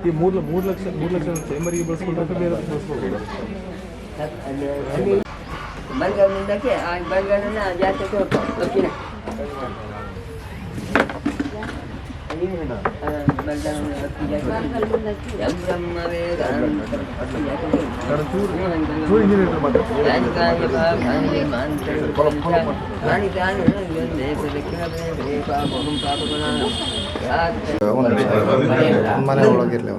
ಈ 3 ಲಕ್ಷ ಚೇಂಬರಿಗೆ ಬಳಸ್ಕೊಂಡ್ರೆ ಬೇರೆ ಬಳಸ್ಬೋದು. ಬಲ್ಗನಿಂದಕ್ಕೆ ಆ ಬಲ್ಗನನ್ನ ಜಾಸ್ತಿ ಹೋಗ್ತೀನಿ ಮನೆ ಒಳಗಿರ್ಲಿ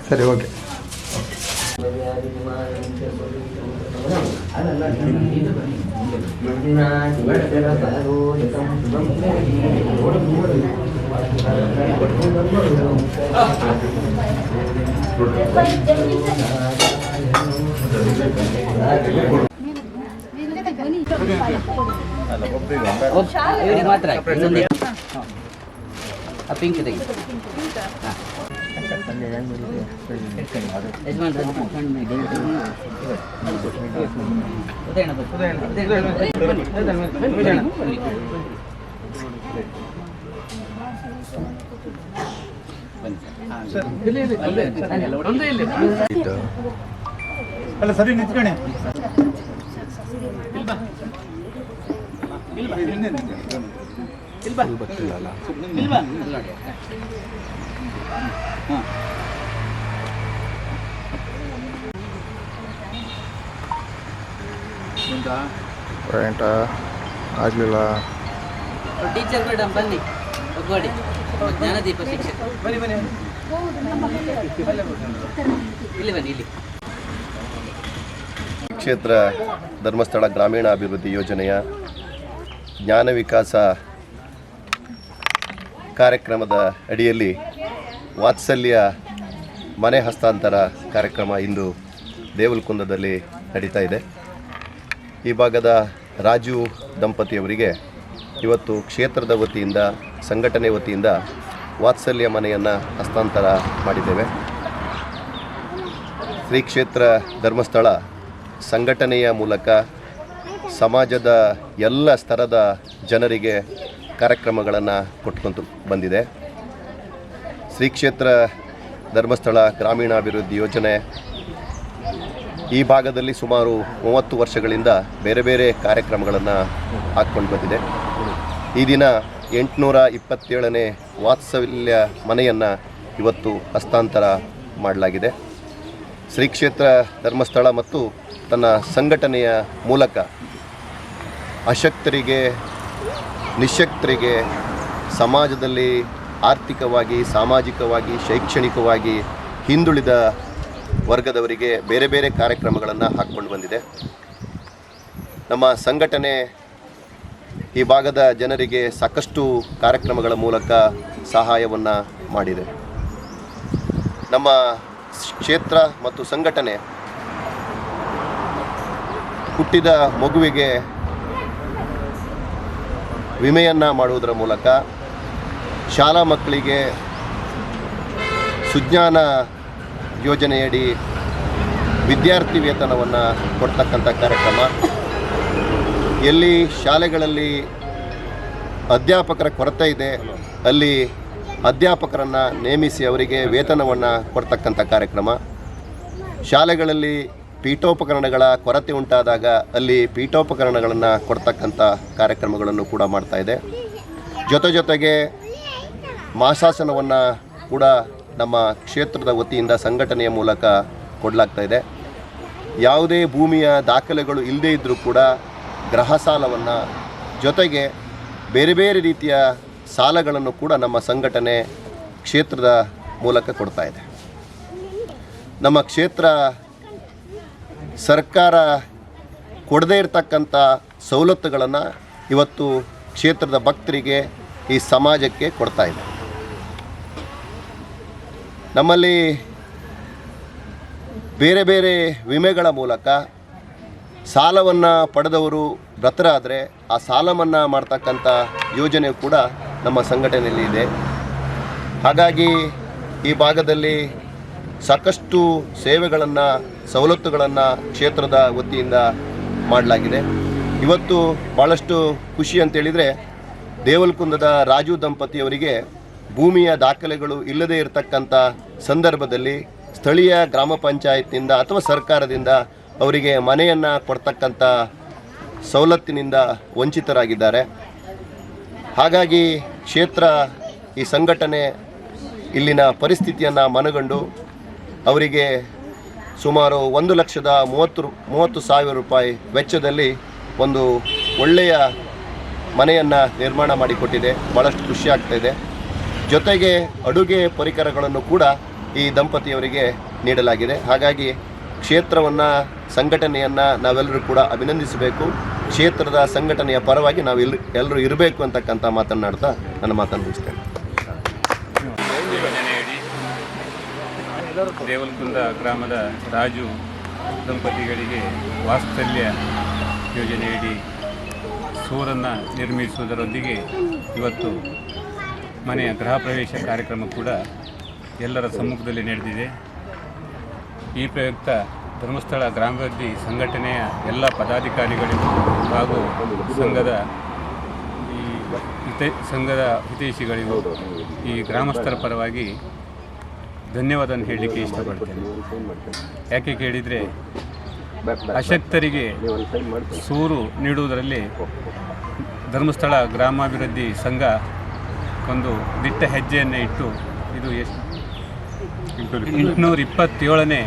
ಸರಿ ಓಕೆ. ಮಾತ್ರ ಪಿಂಕ್ ತೆಗಿ ಅಲ್ಲ ಸರಿ ನಿಂತ್ಕಣೆ ಪಾಯಿಂಟ್ ಆಗಲಿಲ್ಲ. ಟೀಚರ್ ಮೇಡಮ್ ಬನ್ನಿ ಒಗ್ಗಡಿ ಜ್ಞಾನದೀಪ ಶಿಕ್ಷಕ ಬನ್ನಿ ಬನ್ನಿ ಇಲ್ಲಿ ಬನ್ನಿ ಇಲ್ಲಿ. ಕ್ಷೇತ್ರ ಧರ್ಮಸ್ಥಳ ಗ್ರಾಮೀಣ ಅಭಿವೃದ್ಧಿ ಯೋಜನೆಯ ಜ್ಞಾನ ವಿಕಾಸ ಕಾರ್ಯಕ್ರಮದ ಅಡಿಯಲ್ಲಿ ವಾತ್ಸಲ್ಯ ಮನೆ ಹಸ್ತಾಂತರ ಕಾರ್ಯಕ್ರಮ ಇಂದು ದೇವಲಕುಂದದಲ್ಲಿ ನಡೀತಾ ಇದೆ. ಈ ಭಾಗದ ರಾಜು ದಂಪತಿಯವರಿಗೆ ಇವತ್ತು ಕ್ಷೇತ್ರದ ವತಿಯಿಂದ ಸಂಘಟನೆ ವತಿಯಿಂದ ವಾತ್ಸಲ್ಯ ಮನೆಯನ್ನು ಹಸ್ತಾಂತರ ಮಾಡಿದ್ದೇವೆ. ಶ್ರೀ ಕ್ಷೇತ್ರ ಧರ್ಮಸ್ಥಳ ಸಂಘಟನೆಯ ಮೂಲಕ ಸಮಾಜದ ಎಲ್ಲ ಸ್ತರದ ಜನರಿಗೆ ಕಾರ್ಯಕ್ರಮಗಳನ್ನು ಕೊಟ್ಕೊಂತು ಬಂದಿದೆ. ಶ್ರೀ ಕ್ಷೇತ್ರ ಧರ್ಮಸ್ಥಳ ಗ್ರಾಮೀಣಾಭಿವೃದ್ಧಿ ಯೋಜನೆ ಈ ಭಾಗದಲ್ಲಿ ಸುಮಾರು 30 ವರ್ಷಗಳಿಂದ ಬೇರೆ ಬೇರೆ ಕಾರ್ಯಕ್ರಮಗಳನ್ನು ಹಾಕ್ಕೊಂಡು ಬಂದಿದೆ. ಈ ದಿನ 827ನೇ ವಾತ್ಸಲ್ಯ ಮನೆಯನ್ನು ಇವತ್ತು ಹಸ್ತಾಂತರ ಮಾಡಲಾಗಿದೆ. ಶ್ರೀ ಕ್ಷೇತ್ರ ಧರ್ಮಸ್ಥಳ ಮತ್ತು ತನ್ನ ಸಂಘಟನೆಯ ಮೂಲಕ ಅಶಕ್ತರಿಗೆ, ನಿಶ್ಶಕ್ತರಿಗೆ, ಸಮಾಜದಲ್ಲಿ ಆರ್ಥಿಕವಾಗಿ, ಸಾಮಾಜಿಕವಾಗಿ, ಶೈಕ್ಷಣಿಕವಾಗಿ ಹಿಂದುಳಿದ ವರ್ಗದವರಿಗೆ ಬೇರೆ ಬೇರೆ ಕಾರ್ಯಕ್ರಮಗಳನ್ನು ಹಾಕ್ಕೊಂಡು ಬಂದಿದೆ. ನಮ್ಮ ಸಂಘಟನೆ ಈ ಭಾಗದ ಜನರಿಗೆ ಸಾಕಷ್ಟು ಕಾರ್ಯಕ್ರಮಗಳ ಮೂಲಕ ಸಹಾಯವನ್ನು ಮಾಡಿದೆ. ನಮ್ಮ ಕ್ಷೇತ್ರ ಮತ್ತು ಸಂಘಟನೆ ಹುಟ್ಟಿದ ಮಗುವಿಗೆ ವಿಮೆಯನ್ನು ಮಾಡುವುದರ ಮೂಲಕ ಶಾಲಾ ಮಕ್ಕಳಿಗೆ ಸುಜ್ಞಾನ ಯೋಜನೆಯಡಿ ವಿದ್ಯಾರ್ಥಿ ವೇತನವನ್ನು ಕೊಡ್ತಕ್ಕಂಥ ಕಾರ್ಯಕ್ರಮ, ಎಲ್ಲಿ ಶಾಲೆಗಳಲ್ಲಿ ಅಧ್ಯಾಪಕರ ಕೊರತೆ ಇದೆ ಅಲ್ಲಿ ಅಧ್ಯಾಪಕರನ್ನು ನೇಮಿಸಿ ಅವರಿಗೆ ವೇತನವನ್ನು ಕೊಡ್ತಕ್ಕಂಥ ಕಾರ್ಯಕ್ರಮ, ಶಾಲೆಗಳಲ್ಲಿ ಪೀಠೋಪಕರಣಗಳ ಕೊರತೆ ಉಂಟಾದಾಗ ಅಲ್ಲಿ ಪೀಠೋಪಕರಣಗಳನ್ನು ಕೊಡ್ತಕ್ಕಂಥ ಕಾರ್ಯಕ್ರಮಗಳನ್ನು ಕೂಡ ಮಾಡ್ತಾಯಿದೆ. ಜೊತೆಗೆ ಮಾಸಾಸನವನ್ನು ಕೂಡ ನಮ್ಮ ಕ್ಷೇತ್ರದ ವತಿಯಿಂದ ಸಂಘಟನೆಯ ಮೂಲಕ ಕೊಡಲಾಗ್ತಾ ಇದೆ. ಯಾವುದೇ ಭೂಮಿಯ ದಾಖಲೆಗಳು ಇಲ್ಲದೇ ಇದ್ದರೂ ಕೂಡ ಗೃಹ ಸಾಲವನ್ನು ಜೊತೆಗೆ ಬೇರೆ ಬೇರೆ ರೀತಿಯ ಸಾಲಗಳನ್ನು ಕೂಡ ನಮ್ಮ ಸಂಘಟನೆ ಕ್ಷೇತ್ರದ ಮೂಲಕ ಕೊಡ್ತಾ ಇದೆ. ನಮ್ಮ ಕ್ಷೇತ್ರ ಸರ್ಕಾರ ಕೊಡದೇ ಇರತಕ್ಕಂಥ ಸವಲತ್ತುಗಳನ್ನು ಇವತ್ತು ಕ್ಷೇತ್ರದ ಭಕ್ತರಿಗೆ ಈ ಸಮಾಜಕ್ಕೆ ಕೊಡ್ತಾ ಇದೆ. ನಮ್ಮಲ್ಲಿ ಬೇರೆ ಬೇರೆ ವಿಮೆಗಳ ಮೂಲಕ ಸಾಲವನ್ನು ಪಡೆದವರು ಮೃತರಾದರೆ ಆ ಸಾಲ ಮನ್ನಾ ಮಾಡ್ತಕ್ಕಂಥ ಯೋಜನೆ ಕೂಡ ನಮ್ಮ ಸಂಘಟನೆಯಲ್ಲಿ ಇದೆ. ಹಾಗಾಗಿ ಈ ಭಾಗದಲ್ಲಿ ಸಾಕಷ್ಟು ಸೇವೆಗಳನ್ನು ಸವಲತ್ತುಗಳನ್ನು ಕ್ಷೇತ್ರದ ವತಿಯಿಂದ ಮಾಡಲಾಗಿದೆ. ಇವತ್ತು ಭಾಳಷ್ಟು ಖುಷಿ ಅಂತೇಳಿದರೆ ದೇವಲಕುಂದದ ರಾಜು ದಂಪತಿಯವರಿಗೆ ಭೂಮಿಯ ದಾಖಲೆಗಳು ಇಲ್ಲದೇ ಇರತಕ್ಕಂಥ ಸಂದರ್ಭದಲ್ಲಿ ಸ್ಥಳೀಯ ಗ್ರಾಮ ಪಂಚಾಯತ್ನಿಂದ ಅಥವಾ ಸರ್ಕಾರದಿಂದ ಅವರಿಗೆ ಮನೆಯನ್ನು ಕೊಡ್ತಕ್ಕಂಥ ಸವಲತ್ತಿನಿಂದ ವಂಚಿತರಾಗಿದ್ದಾರೆ. ಹಾಗಾಗಿ ಕ್ಷೇತ್ರ ಈ ಸಂಘಟನೆ ಇಲ್ಲಿನ ಪರಿಸ್ಥಿತಿಯನ್ನು ಮನಗಂಡು ಅವರಿಗೆ ಸುಮಾರು 1,30,000 ರೂಪಾಯಿ ವೆಚ್ಚದಲ್ಲಿ ಒಂದು ಒಳ್ಳೆಯ ಮನೆಯನ್ನು ನಿರ್ಮಾಣ ಮಾಡಿಕೊಟ್ಟಿದೆ. ಭಾಳಷ್ಟು ಖುಷಿ ಆಗ್ತಾಯಿದೆ. ಜೊತೆಗೆ ಅಡುಗೆ ಪರಿಕರಗಳನ್ನು ಕೂಡ ಈ ದಂಪತಿಯವರಿಗೆ ನೀಡಲಾಗಿದೆ. ಹಾಗಾಗಿ ಕ್ಷೇತ್ರವನ್ನು ಸಂಘಟನೆಯನ್ನು ನಾವೆಲ್ಲರೂ ಕೂಡ ಅಭಿನಂದಿಸಬೇಕು. ಕ್ಷೇತ್ರದ ಸಂಘಟನೆಯ ಪರವಾಗಿ ನಾವು ಎಲ್ಲರೂ ಇರಬೇಕು ಅಂತಕ್ಕಂಥ ಮಾತನಾಡ್ತಾ ನನ್ನ ಮಾತನ್ನು ಮುಗಿಸ್ತೇನೆ. ದೇವಲಕುಂದ ಗ್ರಾಮದ ರಾಜು ದಂಪತಿಗಳಿಗೆ ವಾತ್ಸಲ್ಯ ಯೋಜನೆಯಡಿ ಸೂರನ್ನು ನಿರ್ಮಿಸುವುದರೊಂದಿಗೆ ಇವತ್ತು ಮನೆಯ ಗೃಹ ಪ್ರವೇಶ ಕಾರ್ಯಕ್ರಮ ಕೂಡ ಎಲ್ಲರ ಸಮ್ಮುಖದಲ್ಲಿ ನಡೆದಿದೆ. ಈ ಪ್ರಯುಕ್ತ ಧರ್ಮಸ್ಥಳ ಗ್ರಾಮಾಭಿವೃದ್ಧಿ ಸಂಘಟನೆಯ ಎಲ್ಲ ಪದಾಧಿಕಾರಿಗಳಿಗೂ ಹಾಗೂ ಸಂಘದ ಹಿತೈಷಿಗಳಿಗೂ ಈ ಗ್ರಾಮಸ್ಥರ ಪರವಾಗಿ ಧನ್ಯವಾದ ಹೇಳಲಿಕ್ಕೆ ಇಷ್ಟಪಡ್ತೇನೆ. ಯಾಕೆ ಕೇಳಿದರೆ ಅಶಕ್ತರಿಗೆ ಸೂರು ನೀಡುವುದರಲ್ಲಿ ಧರ್ಮಸ್ಥಳ ಗ್ರಾಮಾಭಿವೃದ್ಧಿ ಸಂಘ ಒಂದು ದಿಟ್ಟ ಹೆಜ್ಜೆಯನ್ನು ಇಟ್ಟು ಇದು 827ನೇ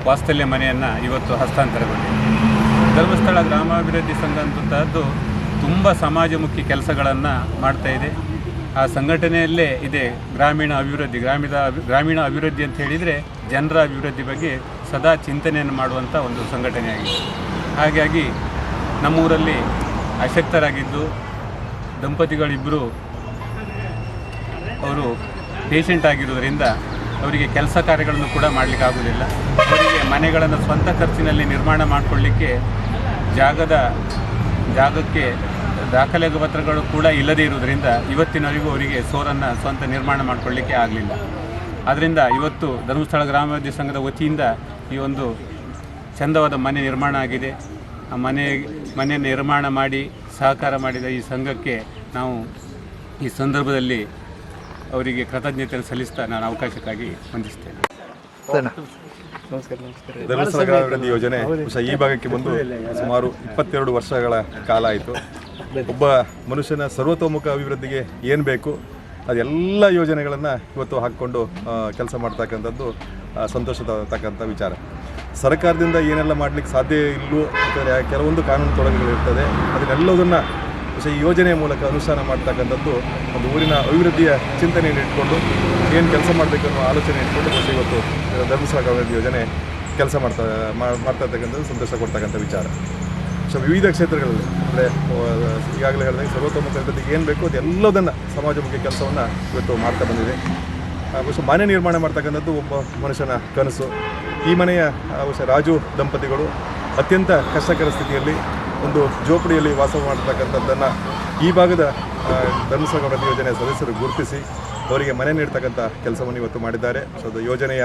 ವಾತ್ಸಲ್ಯ ಮನೆಯನ್ನು ಇವತ್ತು ಹಸ್ತಾಂತರಗೊಂಡಿದೆ. ಧರ್ಮಸ್ಥಳ ಗ್ರಾಮಾಭಿವೃದ್ಧಿ ಸಂಘ ಅಂತದ್ದು ತುಂಬ ಸಮಾಜಮುಖಿ ಕೆಲಸಗಳನ್ನು ಮಾಡ್ತಾಯಿದೆ. ಆ ಸಂಘಟನೆಯಲ್ಲೇ ಇದೆ ಗ್ರಾಮೀಣ ಅಭಿವೃದ್ಧಿ ಅಂತ ಹೇಳಿದರೆ ಜನರ ಅಭಿವೃದ್ಧಿ ಬಗ್ಗೆ ಸದಾ ಚಿಂತನೆಯನ್ನು ಮಾಡುವಂಥ ಒಂದು ಸಂಘಟನೆಯಾಗಿದೆ. ಹಾಗಾಗಿ ನಮ್ಮೂರಲ್ಲಿ ಅಶಕ್ತರಾಗಿದ್ದು ದಂಪತಿಗಳಿಬ್ಬರು ಅವರು ಪೇಷಂಟ್ ಆಗಿರೋದರಿಂದ ಅವರಿಗೆ ಕೆಲಸ ಕಾರ್ಯಗಳನ್ನು ಕೂಡ ಮಾಡಲಿಕ್ಕಾಗೋದಿಲ್ಲ. ಅವರಿಗೆ ಮನೆಗಳನ್ನು ಸ್ವಂತ ಖರ್ಚಿನಲ್ಲಿ ನಿರ್ಮಾಣ ಮಾಡಿಕೊಳ್ಳಿಕ್ಕೆ ಜಾಗಕ್ಕೆ ದಾಖಲೆ ಪತ್ರಗಳು ಕೂಡ ಇಲ್ಲದೇ ಇರುವುದರಿಂದ ಇವತ್ತಿನವರೆಗೂ ಅವರಿಗೆ ಸೋರನ್ನು ಸ್ವಂತ ನಿರ್ಮಾಣ ಮಾಡಿಕೊಳ್ಳಿಕ್ಕೆ ಆಗಲಿಲ್ಲ. ಆದ್ದರಿಂದ ಇವತ್ತು ಧರ್ಮಸ್ಥಳ ಗ್ರಾಮಾಭಿವೃದ್ಧಿ ಸಂಘದ ವತಿಯಿಂದ ಈ ಒಂದು ಚಂದವಾದ ಮನೆ ನಿರ್ಮಾಣ ಆಗಿದೆ. ಆ ಮನೆ ನಿರ್ಮಾಣ ಮಾಡಿ ಸಹಕಾರ ಮಾಡಿದ ಈ ಸಂಘಕ್ಕೆ ನಾವು ಈ ಸಂದರ್ಭದಲ್ಲಿ ಅವರಿಗೆ ಕೃತಜ್ಞತೆಯನ್ನು ಸಲ್ಲಿಸ್ತಾ ನಾನು ಅವಕಾಶಕ್ಕಾಗಿ ವಂದಿಸ್ತೇನೆ. ಧರ್ಮಸ್ಥಳ ಗ್ರಾಮಾಭಿವೃದ್ಧಿ ಯೋಜನೆ ಈ ಭಾಗಕ್ಕೆ ಬಂದು ಸುಮಾರು 22 ವರ್ಷಗಳ ಕಾಲ ಆಯಿತು. ಒಬ್ಬ ಮನುಷ್ಯನ ಸರ್ವತೋಮುಖ ಅಭಿವೃದ್ಧಿಗೆ ಏನು ಬೇಕು ಅದೆಲ್ಲ ಯೋಜನೆಗಳನ್ನು ಇವತ್ತು ಹಾಕ್ಕೊಂಡು ಕೆಲಸ ಮಾಡ್ತಕ್ಕಂಥದ್ದು ಸಂತೋಷ ತಕ್ಕಂಥ ವಿಚಾರ. ಸರ್ಕಾರದಿಂದ ಏನೆಲ್ಲ ಮಾಡಲಿಕ್ಕೆ ಸಾಧ್ಯ ಇಲ್ಲವೋ ಅಂತಂದರೆ ಕೆಲವೊಂದು ಕಾನೂನು ತೊಡಕುಗಳಿರ್ತದೆ. ಅದನ್ನೆಲ್ಲದನ್ನು ಈ ಯೋಜನೆಯ ಮೂಲಕ ಅನುಷ್ಠಾನ ಮಾಡ್ತಕ್ಕಂಥದ್ದು ಒಂದು ಊರಿನ ಅಭಿವೃದ್ಧಿಯ ಚಿಂತನೆಯನ್ನು ಇಟ್ಕೊಂಡು ಏನು ಕೆಲಸ ಮಾಡಬೇಕು ಅನ್ನೋ ಆಲೋಚನೆ ಇಟ್ಕೊಂಡು ಇವತ್ತು ಧರ್ಮಸ್ಥಳ ಗ್ರಾಮಾಭಿವೃದ್ಧಿ ಯೋಜನೆ ಕೆಲಸ ಮಾಡ್ತಾ ಇರ್ತಕ್ಕಂಥದ್ದು ಸಂತೋಷ ಕೊಡ್ತಕ್ಕಂಥ ವಿಚಾರ. ವಿವಿಧ ಕ್ಷೇತ್ರಗಳಲ್ಲಿ ಅಂದರೆ ಈಗಾಗಲೇ ಹೇಳಿದಾಗ ಸರ್ವತೋಮುಖ ಅಭಿವೃದ್ಧಿಗೆ ಏನು ಬೇಕು ಅದೆಲ್ಲದನ್ನು ಸಮಾಜಮುಖಿ ಕೆಲಸವನ್ನು ಇವತ್ತು ಮಾಡ್ತಾ ಬಂದಿದೆ. ಮನೆ ನಿರ್ಮಾಣ ಮಾಡ್ತಕ್ಕಂಥದ್ದು ಒಬ್ಬ ಮನುಷ್ಯನ ಕನಸು. ಈ ಮನೆಯ ರಾಜು ದಂಪತಿಗಳು ಅತ್ಯಂತ ಕಷ್ಟಕರ ಸ್ಥಿತಿಯಲ್ಲಿ ಒಂದು ಜೋಪಡಿಯಲ್ಲಿ ವಾಸ ಮಾಡ್ತಕ್ಕಂಥದ್ದನ್ನು ಈ ಭಾಗದ ಧರ್ಮಸ್ಥಳ ಗ್ರಾಮಾಭಿವೃದ್ಧಿ ಯೋಜನೆಯ ಸದಸ್ಯರು ಗುರುತಿಸಿ ಅವರಿಗೆ ಮನೆ ನೀಡ್ತಕ್ಕಂಥ ಕೆಲಸವನ್ನು ಇವತ್ತು ಮಾಡಿದ್ದಾರೆ. ಸೊ ಅದು ಯೋಜನೆಯ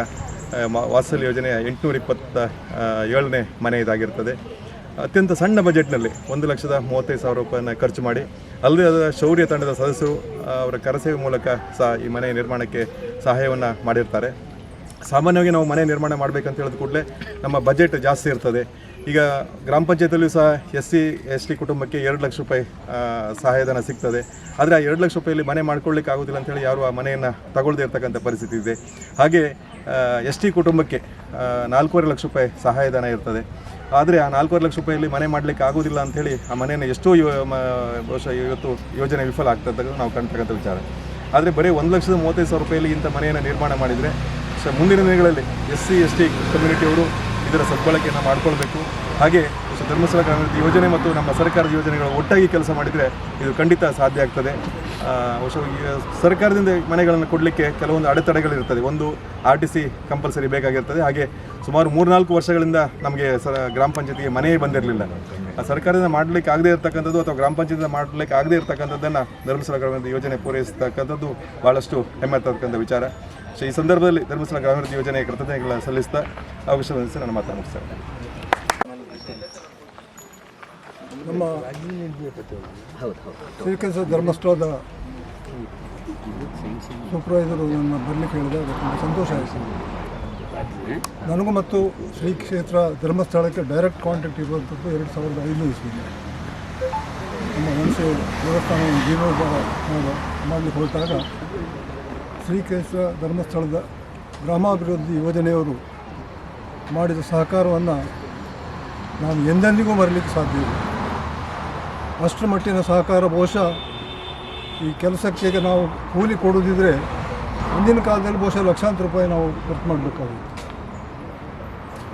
ವಾತ್ಸಲ್ಯ ಯೋಜನೆಯ 827ನೇ ಮನೆ ಇದಾಗಿರ್ತದೆ. ಅತ್ಯಂತ ಸಣ್ಣ ಬಜೆಟ್ನಲ್ಲಿ 1,35,000 ರೂಪಾಯಿಯನ್ನು ಖರ್ಚು ಮಾಡಿ ಅಲ್ಲದೆ ಅದರ ಶೌರ್ಯ ತಂಡದ ಸದಸ್ಯರು ಅವರ ಕರಸೇವೆ ಮೂಲಕ ಸಹ ಈ ಮನೆ ನಿರ್ಮಾಣಕ್ಕೆ ಸಹಾಯವನ್ನು ಮಾಡಿರ್ತಾರೆ. ಸಾಮಾನ್ಯವಾಗಿ ನಾವು ಮನೆ ನಿರ್ಮಾಣ ಮಾಡಬೇಕಂತ ಹೇಳಿದ ಕೂಡಲೇ ನಮ್ಮ ಬಜೆಟ್ ಜಾಸ್ತಿ ಇರ್ತದೆ. ಈಗ ಗ್ರಾಮ ಪಂಚಾಯತಲ್ಲೂ ಸಹ SC/ST ಕುಟುಂಬಕ್ಕೆ 2 ಲಕ್ಷ ರೂಪಾಯಿ ಸಹಾಯಧನ ಸಿಗ್ತದೆ. ಆದರೆ ಆ 2 ಲಕ್ಷ ರೂಪಾಯಲ್ಲಿ ಮನೆ ಮಾಡ್ಕೊಳ್ಳಿಕ್ಕೆ ಆಗೋದಿಲ್ಲ ಅಂತೇಳಿ ಯಾರು ಆ ಮನೆಯನ್ನು ತಗೊಳ್ಳದೇ ಇರ್ತಕ್ಕಂಥ ಪರಿಸ್ಥಿತಿ ಇದೆ. ಹಾಗೆ ST ಕುಟುಂಬಕ್ಕೆ 4.5 ಲಕ್ಷ ರೂಪಾಯಿ ಸಹಾಯಧನ ಇರ್ತದೆ. ಆದರೆ ಆ 4.5 ಲಕ್ಷ ರೂಪಾಯಲ್ಲಿ ಮನೆ ಮಾಡಲಿಕ್ಕೆ ಆಗೋದಿಲ್ಲ ಅಂಥೇಳಿ ಆ ಮನೆಯನ್ನು ಎಷ್ಟೋ ಬಹುಶಃ ಇವತ್ತು ಯೋಜನೆ ವಿಫಲ ಆಗ್ತದೆ ನಾವು ಕಾಣ್ತಕ್ಕಂಥ ವಿಚಾರ. ಆದರೆ ಬರೀ 1,35,000 ರೂಪಾಯಲ್ಲಿ ಇಂಥ ಮನೆಯನ್ನು ನಿರ್ಮಾಣ ಮಾಡಿದರೆ ಮುಂದಿನ ದಿನಗಳಲ್ಲಿ SC/ST ಕಮ್ಯುನಿಟಿಯವರು ಇದರ ಸದ್ಬಳಕೆಯನ್ನು ಮಾಡಿಕೊಳ್ಬೇಕು. ಹಾಗೆ ಧರ್ಮಸ್ಥಳ ಗ್ರಾಮಾಭಿವೃದ್ಧಿ ಯೋಜನೆ ಮತ್ತು ನಮ್ಮ ಸರ್ಕಾರದ ಯೋಜನೆಗಳು ಒಟ್ಟಾಗಿ ಕೆಲಸ ಮಾಡಿದರೆ ಇದು ಖಂಡಿತ ಸಾಧ್ಯ ಆಗ್ತದೆ. ಸರ್ಕಾರದಿಂದ ಮನೆಗಳನ್ನು ಕೊಡಲಿಕ್ಕೆ ಕೆಲವೊಂದು ಅಡೆತಡೆಗಳಿರ್ತದೆ. ಒಂದು RTC ಕಂಪಲ್ಸರಿ ಬೇಕಾಗಿರ್ತದೆ. ಹಾಗೆ ಸುಮಾರು 3-4 ವರ್ಷಗಳಿಂದ ನಮಗೆ ಗ್ರಾಮ ಪಂಚಾಯತಿಗೆ ಮನೆಯೇ ಬಂದಿರಲಿಲ್ಲ. ಸರ್ಕಾರದಿಂದ ಮಾಡಲಿಕ್ಕೆ ಆಗದೇ ಇರತಕ್ಕಂಥದ್ದು ಅಥವಾ ಗ್ರಾಮ ಪಂಚಾಯತಿಯಿಂದ ಮಾಡಲಿಕ್ಕೆ ಆಗದೇ ಇರತಕ್ಕಂಥದ್ದನ್ನು ಧರ್ಮಸ್ಥಳ ಗ್ರಾಮಾಭಿವೃದ್ಧಿ ಯೋಜನೆ ಪೂರೈಸತಕ್ಕಂಥದ್ದು ಭಾಳಷ್ಟು ಹೆಮ್ಮೆ ತಕ್ಕಂಥ ವಿಚಾರ. ಈ ಸಂದರ್ಭದಲ್ಲಿ ಧರ್ಮಸ್ಥಳ ಗ್ರಾಮಾಭಿವೃದ್ಧಿ ಯೋಜನೆಯ ಕೃತಜ್ಞತೆಗಳನ್ನು ಸಲ್ಲಿಸ್ತಾ ಅವಕಾಶ ಹೊಂದಿಸಿ ನನ್ನ ಮಾತನ್ನು ಮುಗಿಸ್ತೇನೆ. ನಮ್ಮ ಶ್ರೀಕೃಷ್ಣ ಧರ್ಮಸ್ಥಳದ ಸೂಪರ್ವೈಸರು ನನ್ನ ಬರಲಿಕ್ಕೆ ಹೇಳಿದಾಗ ತುಂಬ ಸಂತೋಷ ಆಯಿತು. ನನಗೂ ಮತ್ತು ಶ್ರೀ ಕ್ಷೇತ್ರ ಧರ್ಮಸ್ಥಳಕ್ಕೆ ಡೈರೆಕ್ಟ್ ಕಾಂಟ್ಯಾಕ್ಟ್ ಇರುವಂಥದ್ದು 2005 ಇಸ್ವಿಯಲ್ಲಿ ನಮ್ಮ ಮನಸ್ಸು ದೇವಸ್ಥಾನವನ್ನು ಜೀರ್ಣೋದ್ಧಾರ ಮಾಡಲಿಕ್ಕೆ ಹೊರಟಾಗ ಶ್ರೀ ಕ್ಷೇತ್ರ ಧರ್ಮಸ್ಥಳದ ಗ್ರಾಮಾಭಿವೃದ್ಧಿ ಯೋಜನೆಯವರು ಮಾಡಿದ ಸಹಕಾರವನ್ನು ನಾನು ಎಂದೆಂದಿಗೂ ಮರಲಿಕ್ಕೆ ಸಾಧ್ಯವಿಲ್ಲ. ಅಷ್ಟರ ಮಟ್ಟಿನ ಸಹಕಾರ ಬಹುಶಃ ಈ ಕೆಲಸಕ್ಕೆ ನಾವು ಕೂಲಿ ಕೊಡೋದಿದ್ರೆ ಮುಂದಿನ ಕಾಲದಲ್ಲಿ ಬಹುಶಃ ಲಕ್ಷಾಂತರ ರೂಪಾಯಿ ನಾವು ಖರ್ಚು ಮಾಡಬೇಕಾಗಿತ್ತು.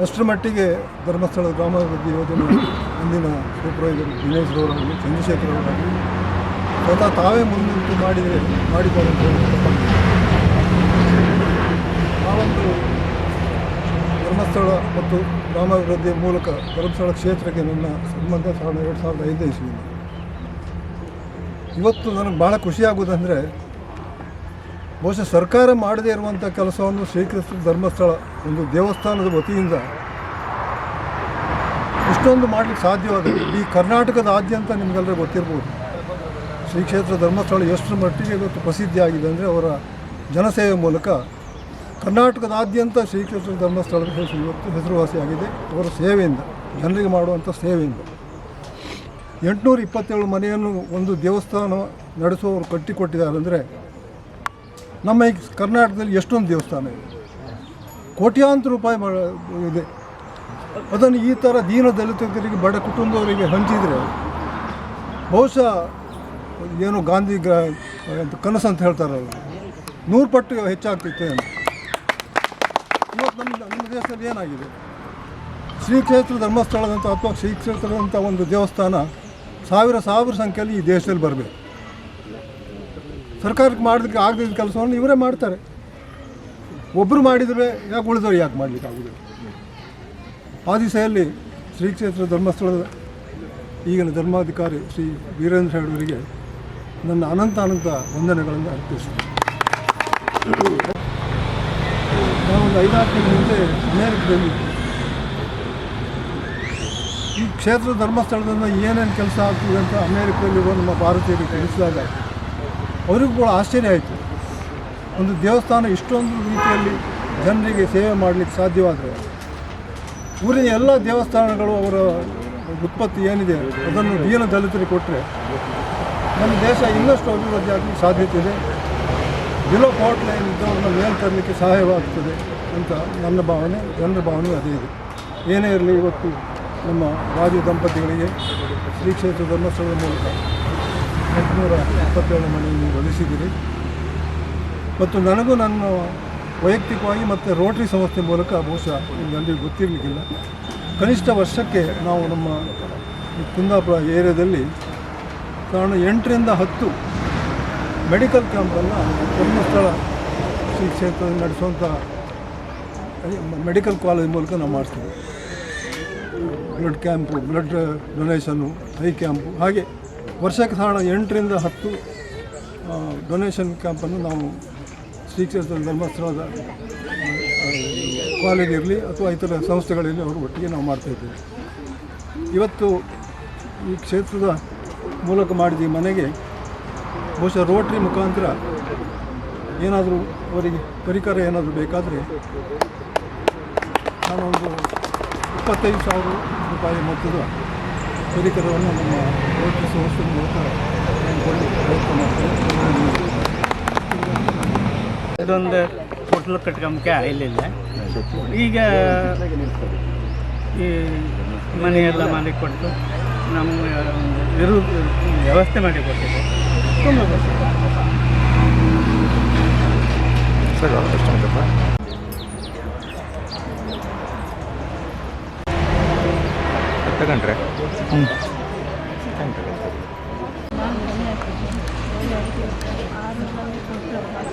ಅಷ್ಟರ ಮಟ್ಟಿಗೆ ಧರ್ಮಸ್ಥಳದ ಗ್ರಾಮಾಭಿವೃದ್ಧಿ ಯೋಜನೆ ಅಂದಿನ ಸೂಪರ್ವೈಸರ್ ದಿನೇಶ್ರವರಾಗಲಿ ಚಂದ್ರಶೇಖರ್ ಅವರಾಗಲಿ ಸ್ವತಃ ತಾವೇ ಮುಂದಿಟ್ಟು ಮಾಡಿದ್ದಾರೆ ಅಂತ ಆ ಒಂದು ಧರ್ಮಸ್ಥಳ ಮತ್ತು ಗ್ರಾಮಾಭಿವೃದ್ಧಿಯ ಮೂಲಕ ಧರ್ಮಸ್ಥಳ ಕ್ಷೇತ್ರಕ್ಕೆ ನನ್ನ ಸಂಬಂಧ 2005 ಇಸ್ವಿಯಿಂದ. ಇವತ್ತು ನನಗೆ ಭಾಳ ಖುಷಿಯಾಗುವುದಂದರೆ ಬಹುಶಃ ಸರ್ಕಾರ ಮಾಡದೇ ಇರುವಂಥ ಕೆಲಸವನ್ನು ಶ್ರೀಕೃಷ್ಣ ಧರ್ಮಸ್ಥಳ ಒಂದು ದೇವಸ್ಥಾನದ ವತಿಯಿಂದ ಇಷ್ಟೊಂದು ಮಾಡಲಿಕ್ಕೆ ಸಾಧ್ಯವಾಗಿದೆ. ಈ ಕರ್ನಾಟಕದಾದ್ಯಂತ ನಿಮಗೆಲ್ಲರೂ ಗೊತ್ತಿರ್ಬೋದು ಶ್ರೀ ಕ್ಷೇತ್ರ ಧರ್ಮಸ್ಥಳ ಎಷ್ಟು ಮಟ್ಟಿಗೆ ಇವತ್ತು ಪ್ರಸಿದ್ಧಿಯಾಗಿದೆ ಅಂದರೆ ಅವರ ಜನಸೇವೆ ಮೂಲಕ ಕರ್ನಾಟಕದಾದ್ಯಂತ ಶ್ರೀಕೃಷ್ಣ ಧರ್ಮಸ್ಥಳದ ಇವತ್ತು ಹೆಸರುವಾಸಿಯಾಗಿದೆ. ಅವರ ಸೇವೆಯಿಂದ, ಜನರಿಗೆ ಮಾಡುವಂಥ ಸೇವೆಯಿಂದ 827 ಮನೆಯನ್ನು ಒಂದು ದೇವಸ್ಥಾನ ನಡೆಸುವವರು ಕಟ್ಟಿಕೊಟ್ಟಿದ್ದಾರೆ. ಅಂದರೆ ನಮ್ಮ ಈ ಕರ್ನಾಟಕದಲ್ಲಿ ಎಷ್ಟೊಂದು ದೇವಸ್ಥಾನ ಇದೆ, ಕೋಟ್ಯಾಂತರ ರೂಪಾಯಿ ಇದೆ. ಅದನ್ನು ಈ ಥರ ದೀನ ದಲಿತರಿಗೆ, ಬಡ ಕುಟುಂಬದವರಿಗೆ ಹಂಚಿದರೆ ಬಹುಶಃ ಏನು ಗಾಂಧಿ ಕನಸು ಅಂತ ಹೇಳ್ತಾರಲ್ಲ, 100 ಪಟ್ಟು ಹೆಚ್ಚಾಗ್ತಿತ್ತು ಅಂತ. ಇವತ್ತು ನಮ್ಮ ದೇಶದಲ್ಲಿ ಏನಾಗಿದೆ, ಶ್ರೀ ಕ್ಷೇತ್ರ ಧರ್ಮಸ್ಥಳದಂಥ ಅಥವಾ ಶ್ರೀ ಕ್ಷೇತ್ರದಂಥ ಒಂದು ದೇವಸ್ಥಾನ ಸಾವಿರ ಸಂಖ್ಯೆಯಲ್ಲಿ ಈ ದೇಶದಲ್ಲಿ ಬರಬೇಕು. ಸರ್ಕಾರಕ್ಕೆ ಮಾಡೋದಕ್ಕೆ ಆಗದಿದ್ದ ಕೆಲಸವನ್ನು ಇವರೇ ಮಾಡ್ತಾರೆ. ಒಬ್ಬರು ಮಾಡಿದರೆ ಯಾಕೆ ಉಳಿದವರು ಯಾಕೆ ಮಾಡಲಿಕ್ಕೆ ಆಗೋದಿಲ್ಲ? ಆ ದಿಸೆಯಲ್ಲಿ ಶ್ರೀ ಕ್ಷೇತ್ರ ಧರ್ಮಸ್ಥಳದ ಈಗಿನ ಧರ್ಮಾಧಿಕಾರಿ ಶ್ರೀ ವೀರೇಂದ್ರ ಹೆಗ್ಗಡೆಯವರಿಗೆ ನನ್ನ ಅನಂತ ವಂದನೆಗಳನ್ನು ಅರ್ಪಿಸ್ತೀನಿ. ನಾವೊಂದು 5-6 ತಿಂಗಳ ಮುಂಚೆ ಅಮೇರಿಕದಲ್ಲಿ ಈ ಕ್ಷೇತ್ರ ಧರ್ಮಸ್ಥಳದಿಂದ ಏನೇನು ಕೆಲಸ ಆಗ್ತದೆ ಅಂತ ಅಮೇರಿಕದಲ್ಲಿರುವ ನಮ್ಮ ಭಾರತೀಯರಿಗೆ ತಿಳಿಸಿದಾಗ ಅವರಿಗೂ ಕೂಡ ಆಶ್ಚರ್ಯ ಆಯಿತು. ಒಂದು ದೇವಸ್ಥಾನ ಇಷ್ಟೊಂದು ರೀತಿಯಲ್ಲಿ ಜನರಿಗೆ ಸೇವೆ ಮಾಡಲಿಕ್ಕೆ ಸಾಧ್ಯವಾದರೆ ಊರಿನ ಎಲ್ಲ ದೇವಸ್ಥಾನಗಳು ಅವರ ಉತ್ಪತ್ತಿ ಏನಿದೆ ಅದನ್ನು ದೀನ ದಲಿತರಿಗೆ ಕೊಟ್ಟರೆ ನಮ್ಮ ದೇಶ ಇನ್ನಷ್ಟು ಅಭಿವೃದ್ಧಿ ಆಗಲಿಕ್ಕೆ ಸಾಧ್ಯತೆ ಇದೆ. ಬಿಲೋ ಪಾವರ್ಟಿ ಲೈನ್ ಇದ್ದವ್ರನ್ನ ಮೇಲೆ ತರಲಿಕ್ಕೆ ಸಹಾಯವಾಗ್ತದೆ ಅಂತ ನನ್ನ ಭಾವನೆ, ಜನರ ಭಾವನೆ ಅದೇ ಇದೆ. ಏನೇ ಇರಲಿ, ಇವತ್ತು ನಮ್ಮ ರಾಜು ದಂಪತಿಗಳಿಗೆ ಶ್ರೀ ಕ್ಷೇತ್ರ ಧರ್ಮಸ್ಥಳದ ಮೂಲಕ 827 ಮನೆಯನ್ನು ಒದಗಿಸಿದ್ದೀರಿ. ಮತ್ತು ನನಗೂ ನನ್ನ ವೈಯಕ್ತಿಕವಾಗಿ ಮತ್ತು ರೋಟರಿ ಸಂಸ್ಥೆ ಮೂಲಕ ಬಹುಶಃ ನಿಮಗೆಲ್ಲರಿಗೂ ಗೊತ್ತಿರಲಿಕ್ಕಿಲ್ಲ, ಕನಿಷ್ಠ ವರ್ಷಕ್ಕೆ ನಾವು ನಮ್ಮ ಕುಂದಾಪುರ ಏರಿಯಾದಲ್ಲಿ 8ರಿಂದ 10 ಮೆಡಿಕಲ್ ಕ್ಯಾಂಪನ್ನು ಧರ್ಮಸ್ಥಳ ಶ್ರೀ ಕ್ಷೇತ್ರದಲ್ಲಿ ನಡೆಸುವಂಥ ಮೆಡಿಕಲ್ ಕಾಲೇಜ್ ಮೂಲಕ ನಾವು ಮಾಡಿಸ್ತೀವಿ. Blood camp, blood donation, I camp, ಹಾಗೆ ವರ್ಷಕ್ಕೆ 8ರಿಂದ 10 ಡೊನೇಷನ್ ಕ್ಯಾಂಪನ್ನು ನಾವು ಶ್ರೀ ಕ್ಷೇತ್ರ ಧರ್ಮಸ್ಥಳದ ಕಾಲೇಜ್ ಇರಲಿ ಅಥವಾ ಇತರ ಸಂಸ್ಥೆಗಳಲ್ಲಿ ಅವರು ಒಟ್ಟಿಗೆ ನಾವು ಮಾಡ್ತಾಯಿದ್ದೇವೆ. ಇವತ್ತು ಈ ಕ್ಷೇತ್ರದ ಮೂಲಕ ಮಾಡಿದ ಈ ಮನೆಗೆ ಬಹುಶಃ ರೋಟ್ರಿ ಮುಖಾಂತರ ಏನಾದರೂ ಅವರಿಗೆ ಪರಿಕರ ಏನಾದರೂ ಬೇಕಾದರೆ ನಾನೊಂದು 25,000 ರೂಪಾಯಿ ಮೊತ್ತದ ಪರಿಕರವನ್ನು ನಮ್ಮ ಆರೋಗ್ಯ ಸಂಸ್ಥೆ ಮೂಲಕ ನಾನು ಕೊಡಲಿಕ್ಕೆ ಪ್ರಯತ್ನ ಮಾಡ್ತೇನೆ. ಇದೊಂದು ಹೋಟ್ಲು ಕಟ್ಕೊಂಬಕ್ಕೆ ಆಗಲಿಲ್ಲ. ಈಗ ಈ ಮನೆಯೆಲ್ಲ ಮಾಡಿಕೊಟ್ಟು ನಮ್ಮ ವ್ಯವಸ್ಥೆ ಮಾಡಿಕೊಟ್ಟಿದೆ. ತುಂಬ ಖುಷಿ. ಸರ್ ಎಷ್ಟು ಆಯ್ತಪ್ಪ? ತಗೊಂಡ್ರೆ ನಾನು